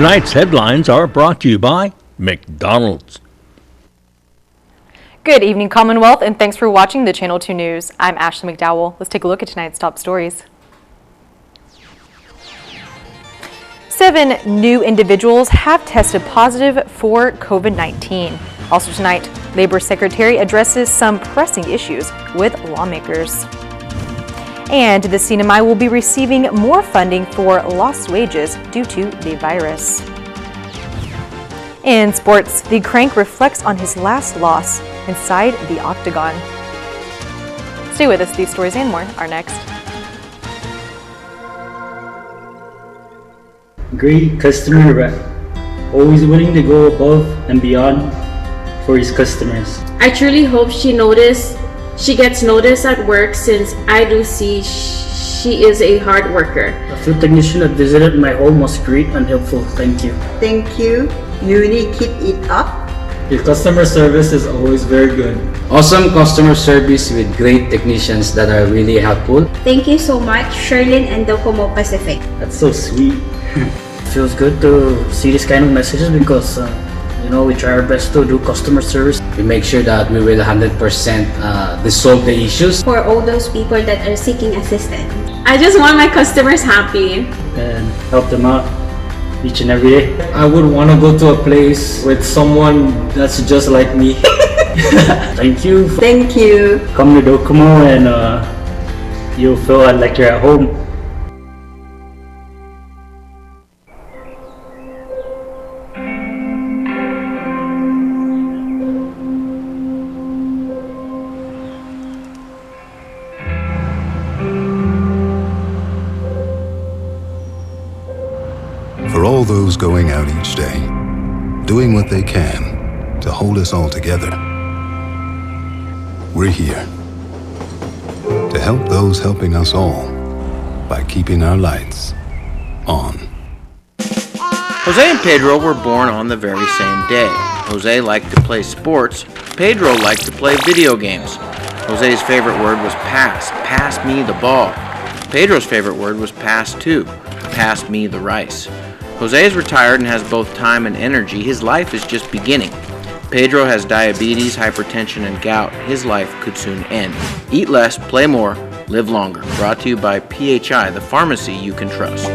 Tonight's headlines are brought to you by McDonald's. Good evening, Commonwealth, and thanks for watching the Channel 2 News. I'm Ashley McDowell. Let's take a look at tonight's top stories. 7 new individuals have tested positive for COVID-19. Also tonight, Labor Secretary addresses some pressing issues with lawmakers. And the CNMI will be receiving more funding for lost wages due to the virus. In sports, the Crank reflects on his last loss inside the octagon. Stay with us, these stories and more are next. Great customer rep, always willing to go above and beyond for his customers. I truly hope she gets noticed at work, since I do see she is a hard worker. The food technician that visited my home was great and helpful. Thank you. Thank you. Uni, keep it up. Your customer service is always very good. Awesome customer service with great technicians that are really helpful. Thank you so much, Sherlyn and Docomo Pacific. That's so sweet. Feels good to see this kind of messages because we try our best to do customer service. We make sure that we will 100% resolve the issues. For all those people that are seeking assistance, I just want my customers happy and help them out each and every day. I would want to go to a place with someone that's just like me. Thank you. Thank you. Come to Docomo and you'll feel like you're at home. For all those going out each day, doing what they can to hold us all together, we're here to help those helping us all by keeping our lights on. Jose and Pedro were born on the very same day. Jose liked to play sports. Pedro liked to play video games. Jose's favorite word was pass. Pass me the ball. Pedro's favorite word was pass too. Pass me the rice. Jose is retired and has both time and energy. His life is just beginning. Pedro has diabetes, hypertension, and gout. His life could soon end. Eat less, play more, live longer. Brought to you by PHI, the pharmacy you can trust.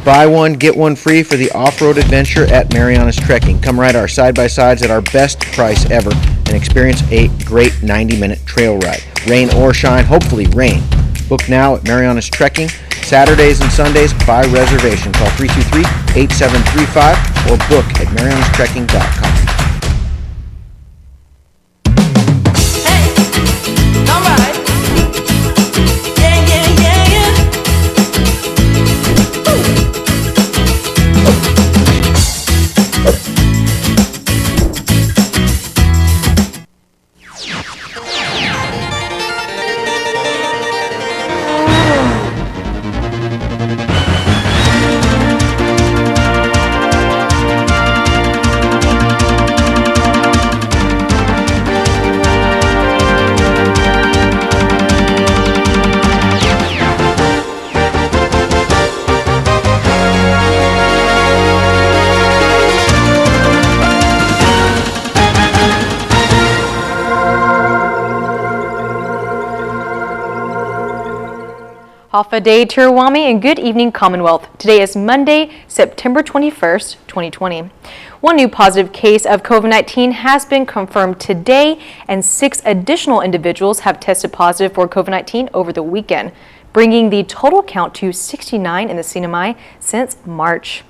Buy one, get one free for the off-road adventure at Marianas Trekking. Come ride our side-by-sides at our best price ever and experience a great 90-minute trail ride. Rain or shine, hopefully rain. Book now at Marianas Trekking. Saturdays and Sundays by reservation. Call 323-8735 or book at marianastrekking.com. Alpha Day Tirawami and good evening Commonwealth. Today is Monday, September 21st, 2020. One new positive case of COVID-19 has been confirmed today and 6 additional individuals have tested positive for COVID-19 over the weekend, bringing the total count to 69 in the CNMI since March.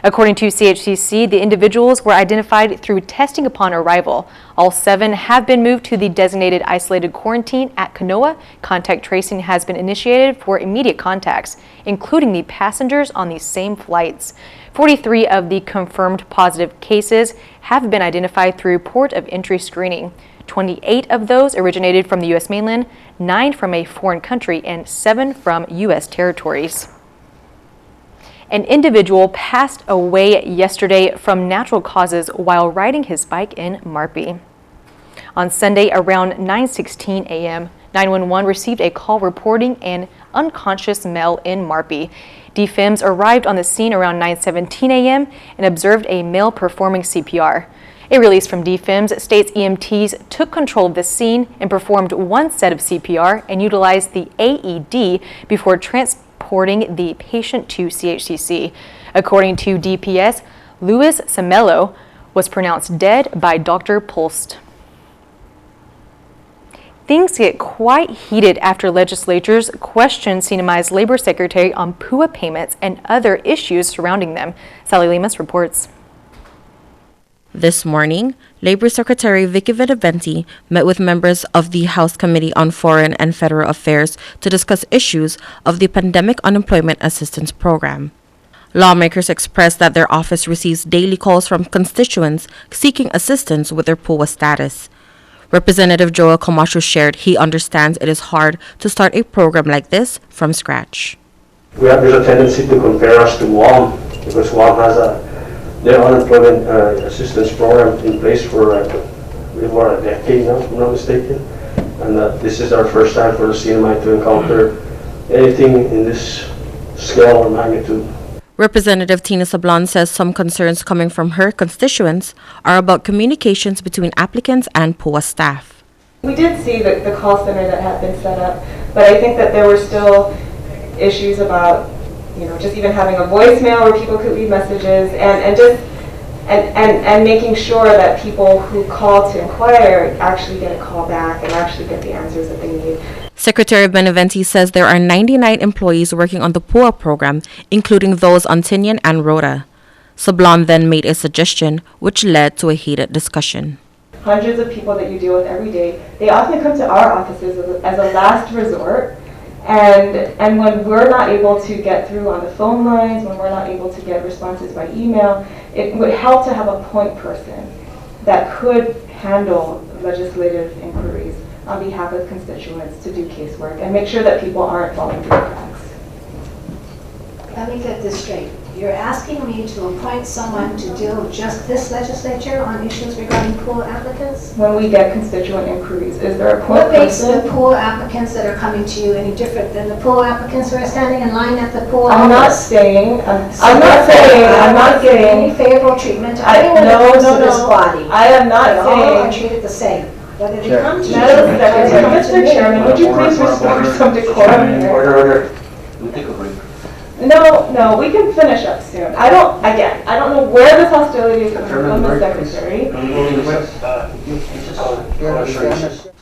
According to CHCC, the individuals were identified through testing upon arrival. All 7 have been moved to the designated isolated quarantine at Kanoa. Contact tracing has been initiated for immediate contacts, including the passengers on these same flights. 43 of the confirmed positive cases have been identified through port of entry screening. 28 of those originated from the U.S. mainland, 9 from a foreign country, and 7 from U.S. territories. An individual passed away yesterday from natural causes while riding his bike in Marpy. On Sunday around 9:16 a.m., 911 received a call reporting an unconscious male in Marpy. DFIMS arrived on the scene around 9:17 a.m. and observed a male performing CPR. A release from DFIMS states EMTs took control of the scene and performed one set of CPR and utilized the AED before transporting the patient to CHCC. According to DPS, Luis Semelo was pronounced dead by Dr. Pulst. Things get quite heated after legislators question CNMI's labor secretary on PUA payments and other issues surrounding them. Sally Lemus reports. This morning, Labor Secretary Vicky Benavente met with members of the House Committee on Foreign and Federal Affairs to discuss issues of the Pandemic Unemployment Assistance Program. Lawmakers expressed that their office receives daily calls from constituents seeking assistance with their PUA status. Representative Joel Camacho shared he understands it is hard to start a program like this from scratch. There's a tendency to compare us to Guam because Guam has their unemployment assistance program in place for a decade now, if I'm not mistaken. And this is our first time for the CNMI to encounter anything in this scale or magnitude. Representative Tina Sablon says some concerns coming from her constituents are about communications between applicants and PUA staff. We did see the call center that had been set up, but I think that there were still issues about, just even having a voicemail where people could leave messages and making sure that people who call to inquire actually get a call back and actually get the answers that they need. Secretary Benavente says there are 99 employees working on the PUA program, including those on Tinian and Rhoda. Sablon then made a suggestion, which led to a heated discussion. Hundreds of people that you deal with every day, they often come to our offices as a last resort. And when we're not able to get through on the phone lines, when we're not able to get responses by email, it would help to have a point person that could handle legislative inquiries on behalf of constituents to do casework and make sure that people aren't falling through the cracks. Let me get this straight. You're asking me to appoint someone to deal with just this legislature on issues regarding PUA applicants? When we get constituent inquiries, is there a point What makes person? the PUA applicants that are coming to you any different than the PUA applicants who are standing in line at the PUA I'm not office? saying, I'm not saying any favorable treatment to anyone that comes to this body. I am not They all are saying. treated the same. Whether they Sure. come to you Madam or Secretary, come to Mr. me. Chairman, would you please restore some decorum here? Order. We'll take a break. No, we can finish up soon. I don't know where this hostility is coming from, the Secretary.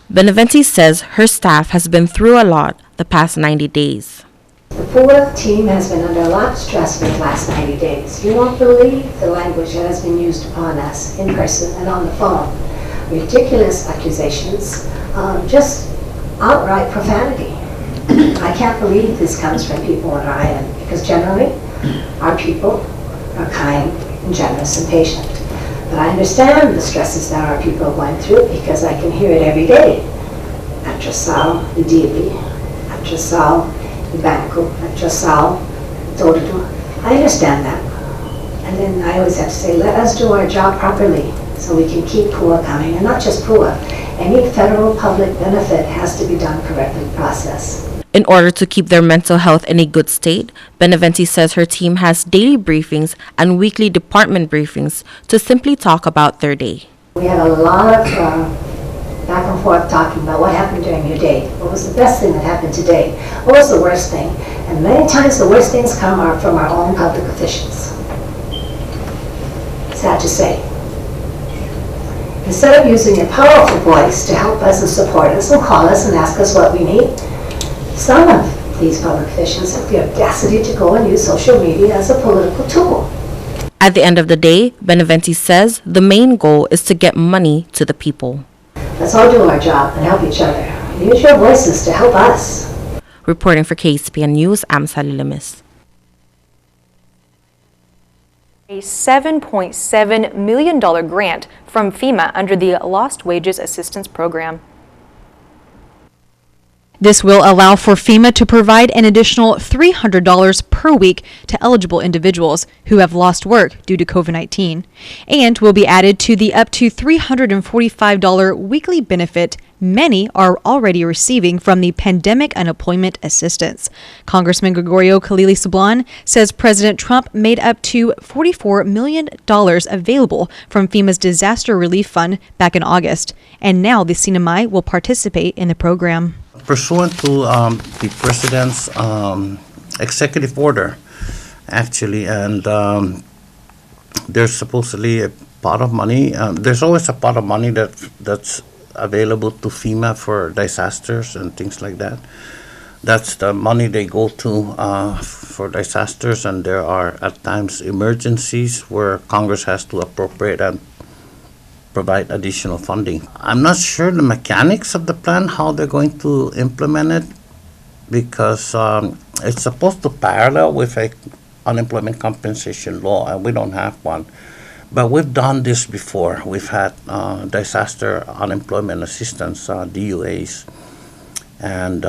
Benavente says her staff has been through a lot the past 90 days. The PUA team has been under a lot of stress for the last 90 days. You won't believe the language that has been used upon us in person and on the phone. Ridiculous accusations, just outright profanity. I can't believe this comes from people on our island because generally our people are kind and generous and patient. But I understand the stresses that our people are going through because I can hear it every day. At Trasal, the Dili, at Trasal, the Banco, at Trasal, Dododo. I understand that. And then I always have to say, let us do our job properly so we can keep PUA coming. And not just PUA. Any federal public benefit has to be done correctly processed. In order to keep their mental health in a good state, Benavente says her team has daily briefings and weekly department briefings to simply talk about their day. We had a lot of back and forth talking about what happened during your day. What was the best thing that happened today? What was the worst thing? And many times the worst things come from our own public officials. Sad to say. Instead of using your powerful voice to help us and support us and call us and ask us what we need, some of these public officials have the audacity to go and use social media as a political tool. At the end of the day, Benavente says the main goal is to get money to the people. Let's all do our job and help each other. Use your voices to help us. Reporting for KSPN News, I'm Sally Lemus. A $7.7 million grant from FEMA under the Lost Wages Assistance Program. This will allow for FEMA to provide an additional $300 per week to eligible individuals who have lost work due to COVID-19, and will be added to the up to $345 weekly benefit many are already receiving from the Pandemic Unemployment Assistance. Congressman Gregorio Khalili Sablan says President Trump made up to $44 million available from FEMA's Disaster Relief Fund back in August, and now the CNMI will participate in the program. Pursuant to the President's executive order, actually, and there's supposedly a pot of money. There's always a pot of money that's available to FEMA for disasters and things like that. That's the money they go to for disasters, and there are at times emergencies where Congress has to appropriate and provide additional funding. I'm not sure the mechanics of the plan, how they're going to implement it, because it's supposed to parallel with a unemployment compensation law, and we don't have one. But we've done this before. We've had disaster unemployment assistance, DUAs, and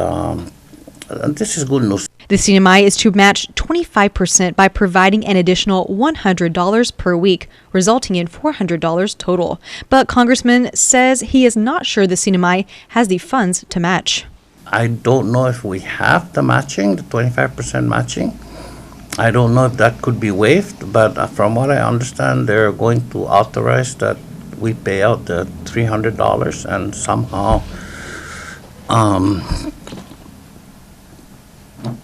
this is good news. The CNMI is to match 25% by providing an additional $100 per week, resulting in $400 total. But Congressman says he is not sure the CNMI has the funds to match. I don't know if we have the matching, the 25% matching. I don't know if that could be waived, but from what I understand, they're going to authorize that we pay out the $300 and somehow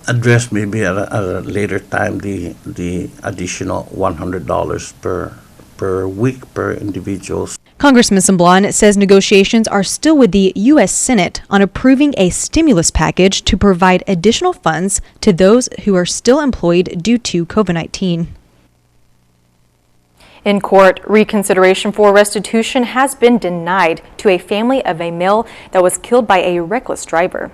address maybe at a later time the additional $100 per week per individual. Congressman Sablan says negotiations are still with the U.S. Senate on approving a stimulus package to provide additional funds to those who are still employed due to COVID-19. In court, reconsideration for restitution has been denied to a family of a male that was killed by a reckless driver.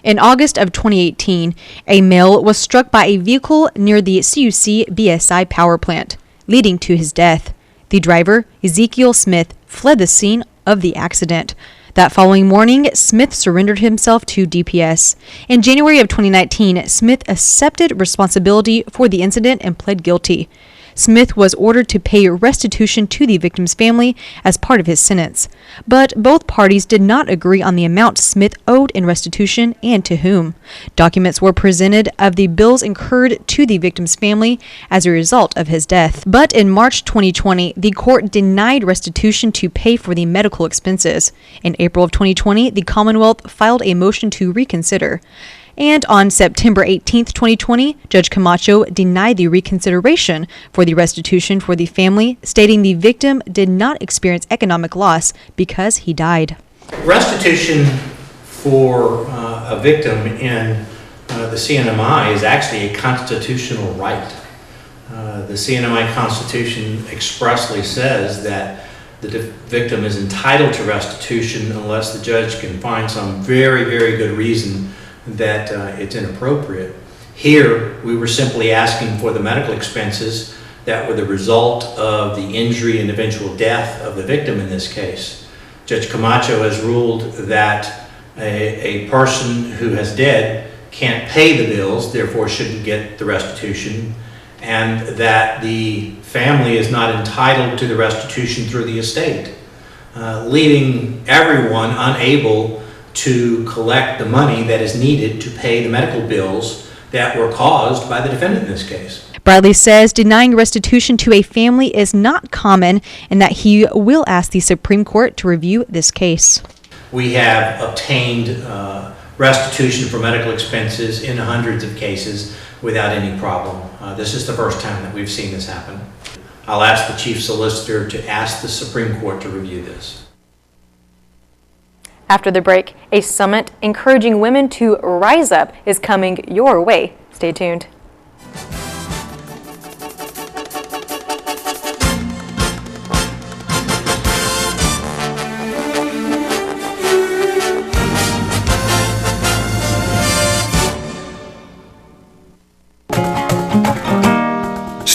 In August of 2018, a male was struck by a vehicle near the CUC BSI power plant, leading to his death. The driver, Ezekiel Smith, fled the scene of the accident. That following morning, Smith surrendered himself to DPS. In January of 2019, Smith accepted responsibility for the incident and pled guilty. Smith was ordered to pay restitution to the victim's family as part of his sentence. But both parties did not agree on the amount Smith owed in restitution and to whom. Documents were presented of the bills incurred to the victim's family as a result of his death. But in March 2020, the court denied restitution to pay for the medical expenses. In April of 2020, the Commonwealth filed a motion to reconsider. And on September 18, 2020, Judge Camacho denied the reconsideration for the restitution for the family, stating the victim did not experience economic loss because he died. Restitution for a victim in the CNMI is actually a constitutional right. The CNMI Constitution expressly says that the victim is entitled to restitution unless the judge can find some very, very good reason that it's inappropriate. Here, we were simply asking for the medical expenses that were the result of the injury and eventual death of the victim in this case. Judge Camacho has ruled that a person who has died can't pay the bills, therefore shouldn't get the restitution, and that the family is not entitled to the restitution through the estate, leaving everyone unable to collect the money that is needed to pay the medical bills that were caused by the defendant in this case. Bradley says denying restitution to a family is not common and that he will ask the Supreme Court to review this case. We have obtained restitution for medical expenses in hundreds of cases without any problem. This is the first time that we've seen this happen. I'll ask the Chief Solicitor to ask the Supreme Court to review this. After the break, a summit encouraging women to rise up is coming your way. Stay tuned.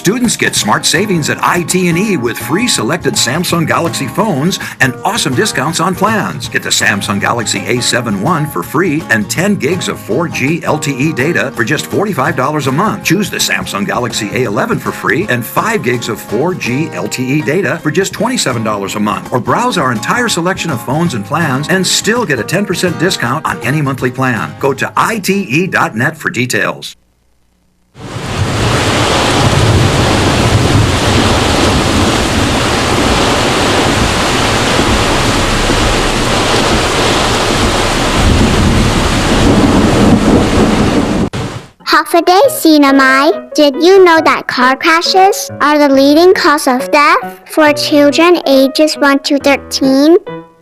Students get smart savings at IT&E with free selected Samsung Galaxy phones and awesome discounts on plans. Get the Samsung Galaxy A7 One for free and 10 gigs of 4G LTE data for just $45 a month. Choose the Samsung Galaxy A11 for free and 5 gigs of 4G LTE data for just $27 a month. Or browse our entire selection of phones and plans and still get a 10% discount on any monthly plan. Go to ite.net for details. Half a day, CNMI. Did you know that car crashes are the leading cause of death for children ages 1 to 13?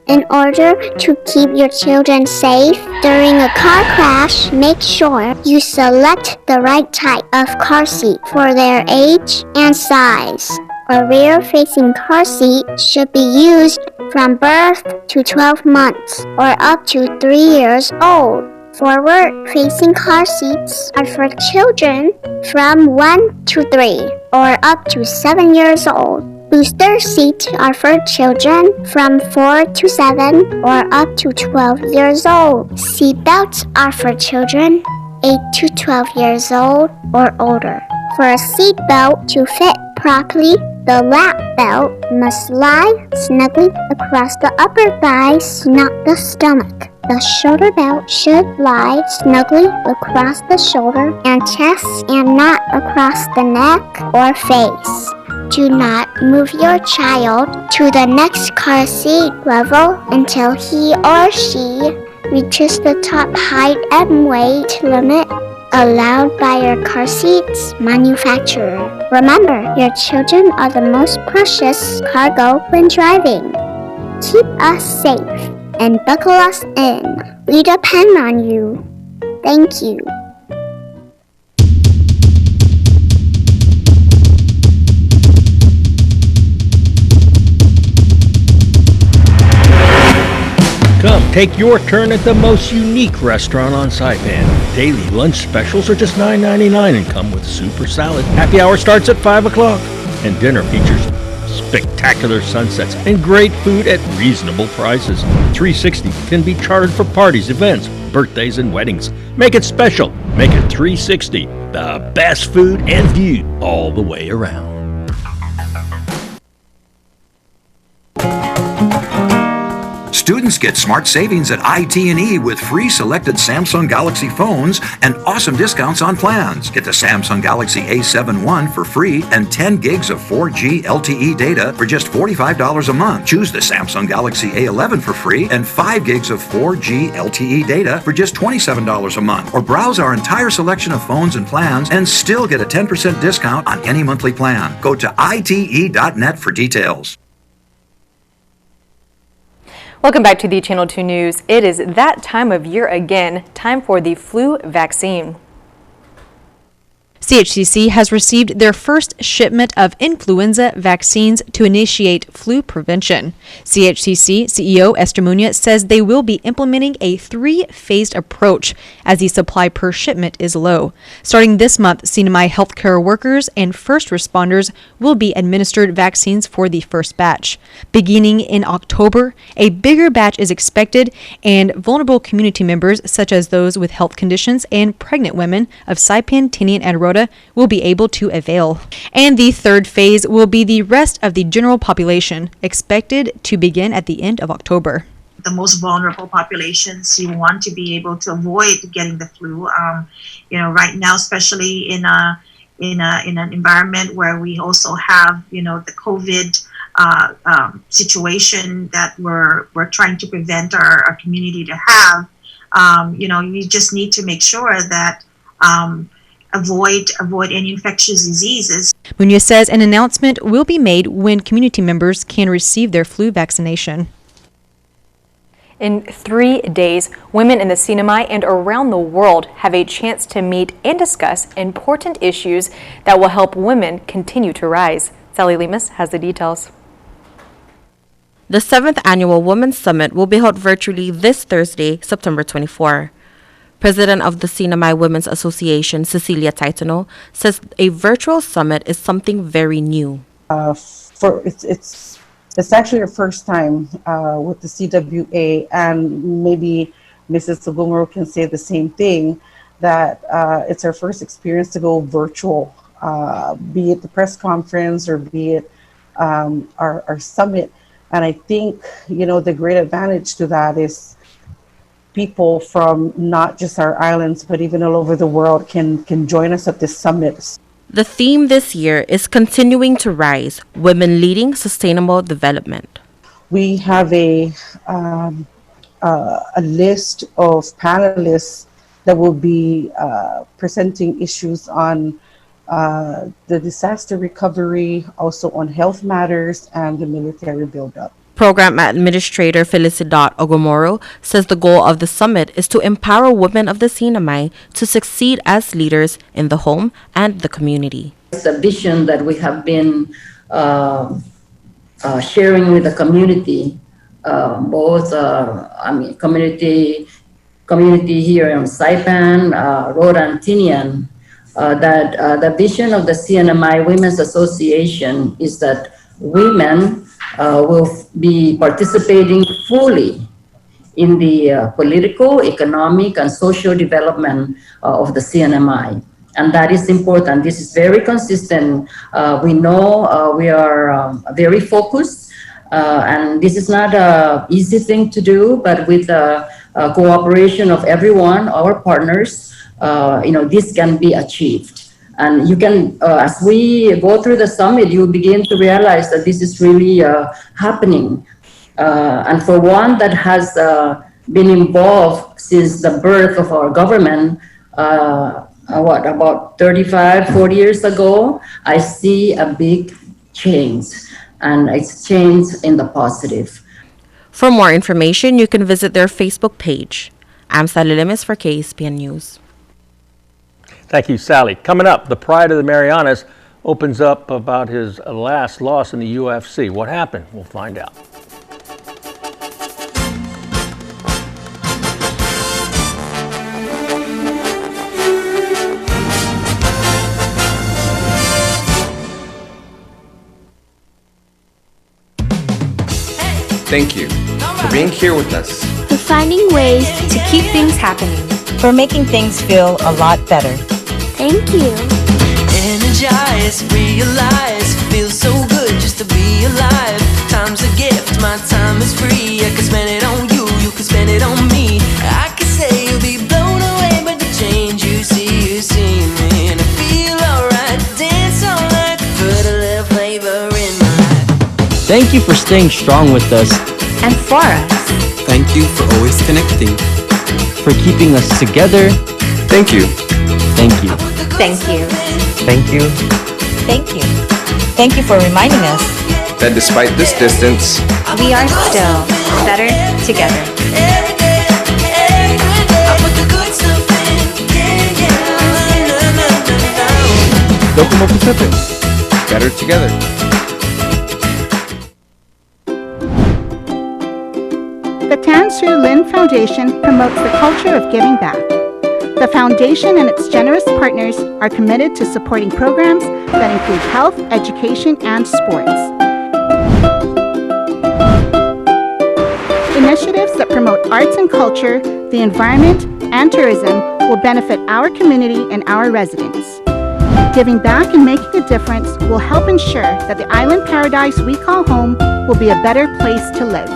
In order to keep your children safe during a car crash, make sure you select the right type of car seat for their age and size. A rear-facing car seat should be used from birth to 12 months or up to 3 years old. Forward-facing car seats are for children from 1 to 3 or up to 7 years old. Booster seats are for children from 4 to 7 or up to 12 years old. Seat belts are for children 8 to 12 years old or older. For a seat belt to fit properly, the lap belt must lie snugly across the upper thighs, not the stomach. The shoulder belt should lie snugly across the shoulder and chest and not across the neck or face. Do not move your child to the next car seat level until he or she reaches the top height and weight limit allowed by your car seat's manufacturer. Remember, your children are the most precious cargo when driving. Keep us safe and buckle us in. We depend on you. Thank you. Come, take your turn at the most unique restaurant on Saipan. Daily lunch specials are just $9.99 and come with soup or salad. Happy hour starts at 5 o'clock, and dinner features spectacular sunsets and great food at reasonable prices. 360 can be chartered for parties, events, birthdays, and weddings. Make it special. Make it 360. The best food and view all the way around. Students get smart savings at IT&E with free selected Samsung Galaxy phones and awesome discounts on plans. Get the Samsung Galaxy A7 One for free and 10 gigs of 4G LTE data for just $45 a month. Choose the Samsung Galaxy A11 for free and 5 gigs of 4G LTE data for just $27 a month. Or browse our entire selection of phones and plans and still get a 10% discount on any monthly plan. Go to ite.net for details. Welcome back to the Channel 2 News. It is that time of year again, time for the flu vaccine. CHCC has received their first shipment of influenza vaccines to initiate flu prevention. CHCC CEO Esther Muñoz says they will be implementing a 3-phased approach as the supply per shipment is low. Starting this month, CNMI healthcare workers and first responders will be administered vaccines for the first batch. Beginning in October, a bigger batch is expected, and vulnerable community members such as those with health conditions and pregnant women of Saipan, Tinian, and Rota will be able to avail. And the third phase will be the rest of the general population, expected to begin at the end of October. The most vulnerable populations, you want to be able to avoid getting the flu. Right now, especially in an environment where we also have, the COVID situation that we're trying to prevent our community to have. You just need to make sure that avoid any infectious diseases. Muñoz says an announcement will be made when community members can receive their flu vaccination. In 3 days, women in the CNMI and around the world have a chance to meet and discuss important issues that will help women continue to rise. Sally Lemus has the details. The 7th Annual Women's Summit will be held virtually this Thursday, September 24. President of the CNMI Women's Association, Cecilia Titano, says a virtual summit is something very new. It's actually our first time with the CWA, and maybe Mrs. Sugumuro can say the same thing, that it's our first experience to go virtual, be it the press conference or be it our summit. And I think, the great advantage to that is people from not just our islands, but even all over the world can join us at this summit. The theme this year is Continuing to Rise, Women Leading Sustainable Development. We have a list of panelists that will be presenting issues on the disaster recovery, also on health matters and the military buildup. Program Administrator Felicidad Ogumoro says the goal of the summit is to empower women of the CNMI to succeed as leaders in the home and the community. It's a vision that we have been sharing with the community, both community here in Saipan, Rhode and Tinian, that the vision of the CNMI Women's Association is that women will be participating fully in the political, economic, and social development of the CNMI. And that is important. This is very consistent. We know we are very focused, and this is not an easy thing to do, but with the cooperation of everyone, our partners, this can be achieved. And you can, as we go through the summit, you begin to realize that this is really happening. And for one that has been involved since the birth of our government, about 35, 40 years ago, I see a big change, and it's change in the positive. For more information, you can visit their Facebook page. I'm Sally Limis for KSPN News. Thank you, Sally. Coming up, the Pride of the Marianas opens up about his last loss in the UFC. What happened? We'll find out. Thank you for being here with us. For finding ways to keep things happening. For making things feel a lot better. Thank you. Energize, realize, feels so good just to be alive. Time's a gift, my time is free. I can spend it on you, you can spend it on me. I can say you'll be blown away by the change you see me. And I feel alright, dance all night, put a little flavor in my life. Thank you for staying strong with us. And for us. Thank you for always connecting. For keeping us together. Thank you. Thank you. Thank you. Thank you. Thank you. Thank you for reminding us that despite this distance, we are still better together. Docomo Pacific, better together. The Tan Soo Lin Foundation promotes the culture of giving back. The foundation and its generous partners are committed to supporting programs that include health, education, and sports. Initiatives that promote arts and culture, the environment, and tourism will benefit our community and our residents. Giving back and making a difference will help ensure that the island paradise we call home will be a better place to live.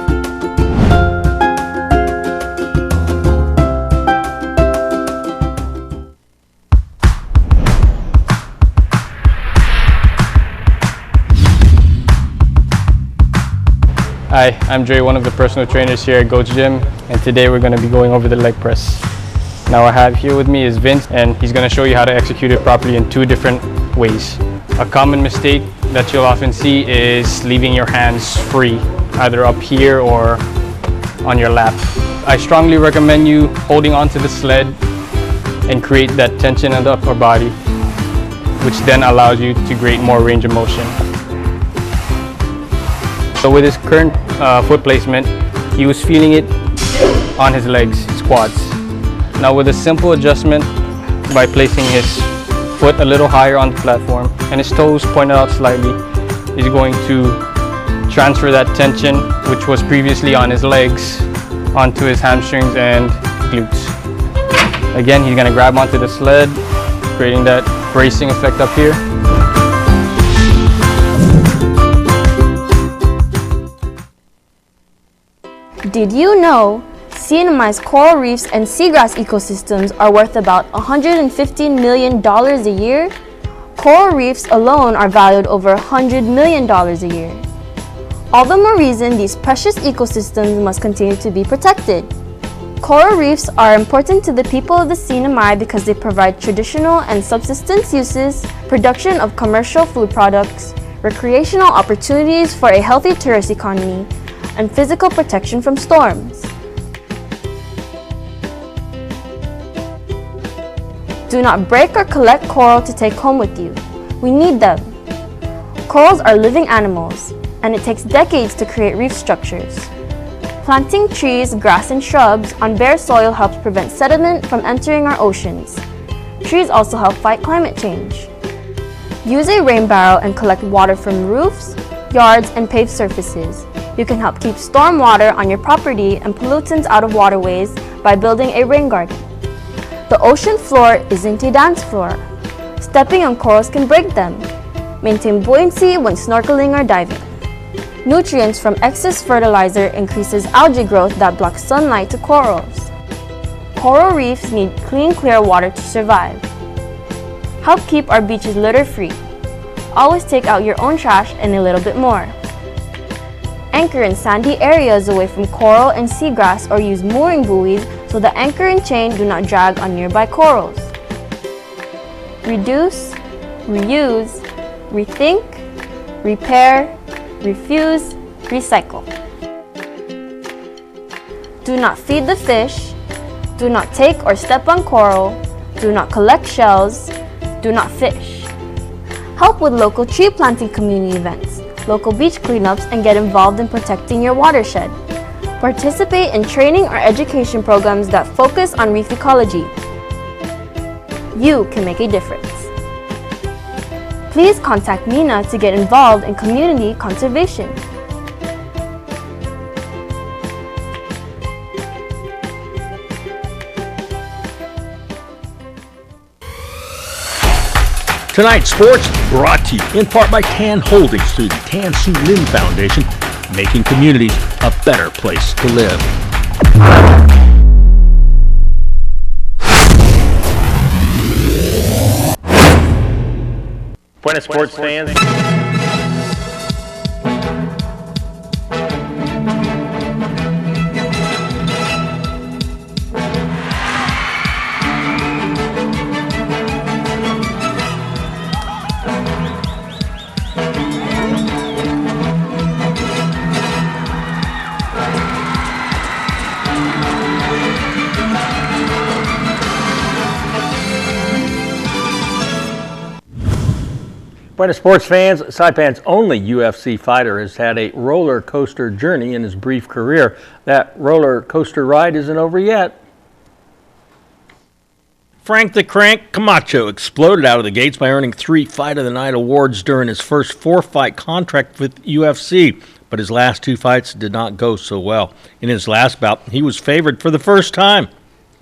Hi, I'm Dre, one of the personal trainers here at Goat's Gym, and today we're going to be going over the leg press. Now I have here with me is Vince, and he's going to show you how to execute it properly in two different ways. A common mistake that you'll often see is leaving your hands free, either up here or on your lap. I strongly recommend you holding onto the sled and create that tension in the upper body, which then allows you to create more range of motion. So with his current foot placement, he was feeling it on his legs, his quads. Now with a simple adjustment by placing his foot a little higher on the platform and his toes pointed out slightly, he's going to transfer that tension, which was previously on his legs, onto his hamstrings and glutes. Again, he's going to grab onto the sled, creating that bracing effect up here. Did you know CNMI's coral reefs and seagrass ecosystems are worth about $115 million a year? Coral reefs alone are valued over $100 million a year. All the more reason these precious ecosystems must continue to be protected. Coral reefs are important to the people of the CNMI because they provide traditional and subsistence uses, production of commercial food products, recreational opportunities for a healthy tourist economy, and physical protection from storms. Do not break or collect coral to take home with you. We need them. Corals are living animals, and it takes decades to create reef structures. Planting trees, grass, and shrubs on bare soil helps prevent sediment from entering our oceans. Trees also help fight climate change. Use a rain barrel and collect water from roofs, yards, and paved surfaces. You can help keep storm water on your property and pollutants out of waterways by building a rain garden. The ocean floor isn't a dance floor. Stepping on corals can break them. Maintain buoyancy when snorkeling or diving. Nutrients from excess fertilizer increases algae growth that blocks sunlight to corals. Coral reefs need clean, clear water to survive. Help keep our beaches litter-free. Always take out your own trash and a little bit more. Anchor in sandy areas away from coral and seagrass or use mooring buoys so the anchor and chain do not drag on nearby corals. Reduce, reuse, rethink, repair, refuse, recycle. Do not feed the fish. Do not take or step on coral. Do not collect shells. Do not fish. Help with local tree planting community events, local beach cleanups, and get involved in protecting your watershed. Participate in training or education programs that focus on reef ecology. You can make a difference. Please contact Mina to get involved in community conservation. Tonight's sports brought to you in part by Tan Holdings through the Tan Su Lin Foundation, making communities a better place to live. Buenas sports fans. Buenas sports fans, Saipan's only UFC fighter has had a roller coaster journey in his brief career. That roller coaster ride isn't over yet. Frank the Crank Camacho exploded out of the gates by earning 3 Fight of the Night awards during his first 4-fight contract with UFC, but his last 2 fights did not go so well. In his last bout, he was favored for the first time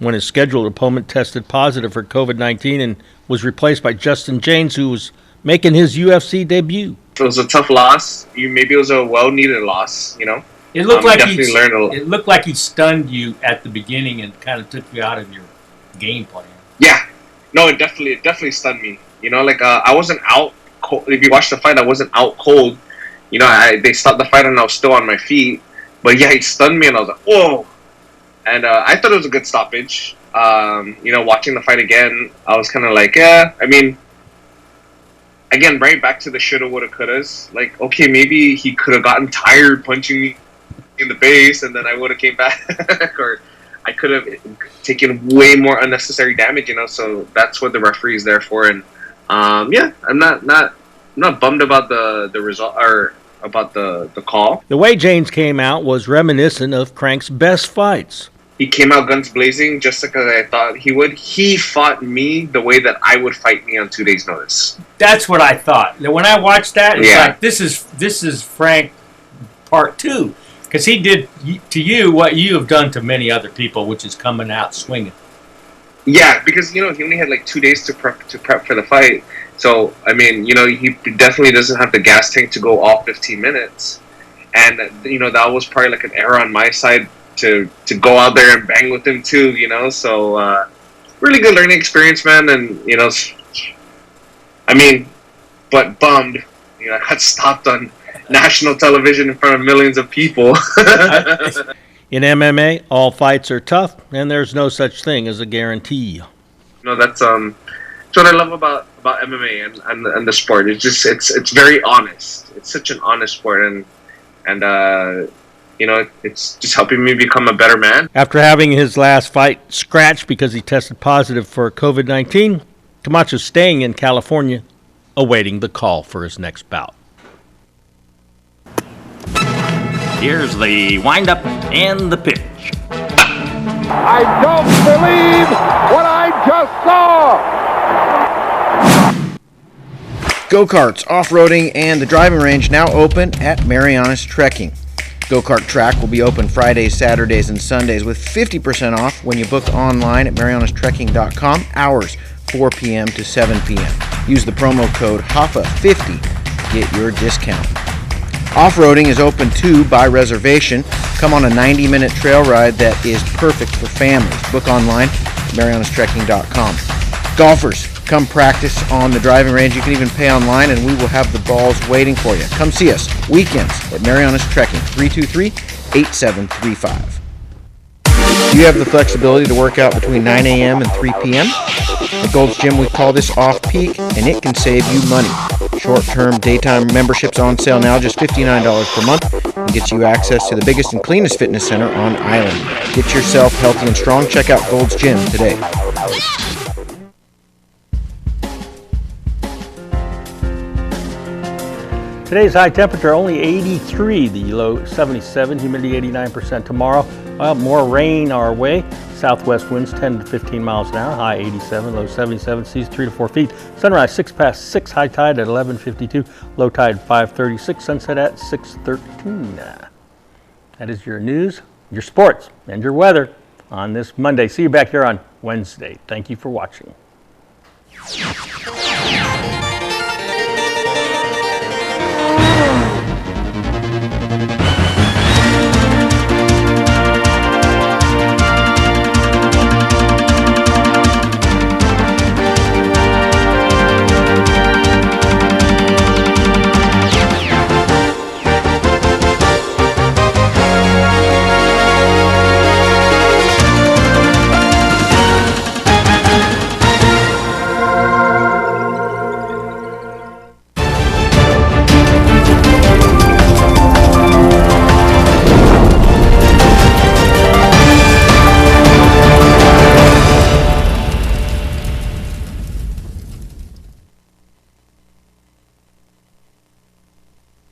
when his scheduled opponent tested positive for COVID-19 and was replaced by Justin James, who was making his UFC debut. It was a tough loss. Maybe it was a well-needed loss, you know. It looked It looked like he stunned you at the beginning and kind of took you out of your game plan. Yeah, no, it definitely stunned me. You know, like I wasn't out cold. If you watch the fight, I wasn't out cold. You know, they stopped the fight and I was still on my feet. But yeah, it stunned me and I was like, whoa. And I thought it was a good stoppage. You know, watching the fight again, I was kind of like, yeah. I mean, again, right back to the shoulda, woulda, couldas. Like, okay, maybe he could have gotten tired punching me in the face, and then I would have came back, or I could have taken way more unnecessary damage. You know, so that's what the referee is there for. And yeah, I'm not bummed about the result or about the call. The way James came out was reminiscent of Crank's best fights. he came out guns blazing, just like I thought he would. He fought me the way that I would fight me on 2 days' notice. That's what I thought. When I watched that, it's like this is Frank part 2, because he did to you what you have done to many other people, which is coming out swinging. Yeah, because he only had like 2 days to prep for the fight. So I mean, he definitely doesn't have the gas tank to go all 15 minutes, and that was probably like an error on my side to go out there and bang with him too. So really good learning experience, man. And I mean, but bummed. I got stopped on national television in front of millions of people. In MMA, all fights are tough, and there's no such thing as a guarantee. That's what I love about MMA and the sport. It's very honest. It's such an honest sport, and it's just helping me become a better man. After having his last fight scratched because he tested positive for COVID-19, Camacho's staying in California, awaiting the call for his next bout. Here's the windup and the pitch. I don't believe what I just saw! Go-karts, off-roading, and the driving range now open at Marianas Trekking. Go-kart track will be open Fridays, Saturdays, and Sundays with 50% off when you book online at marianastrekking.com, hours 4 p.m. to 7 p.m. Use the promo code HAFA50 to get your discount. Off-roading is open too by reservation. Come on a 90-minute trail ride that is perfect for families. Book online at marianastrekking.com. Golfers, come practice on the driving range. You can even pay online, and we will have the balls waiting for you. Come see us weekends at Marianas Trekking, 323-8735. Do you have the flexibility to work out between 9 a.m. and 3 p.m.? At Gold's Gym, we call this off-peak, and it can save you money. Short-term daytime memberships on sale now, just $59 per month, and gets you access to the biggest and cleanest fitness center on island. Get yourself healthy and strong. Check out Gold's Gym today. Today's high temperature only 83, the low 77, humidity 89% tomorrow. Well, more rain our way. Southwest winds 10 to 15 miles an hour, high 87, low 77, seas 3 to 4 feet. Sunrise 6 past 6, high tide at 11:52, low tide 5:36, sunset at 6:13. That is your news, your sports, and your weather on this Monday. See you back here on Wednesday. Thank you for watching.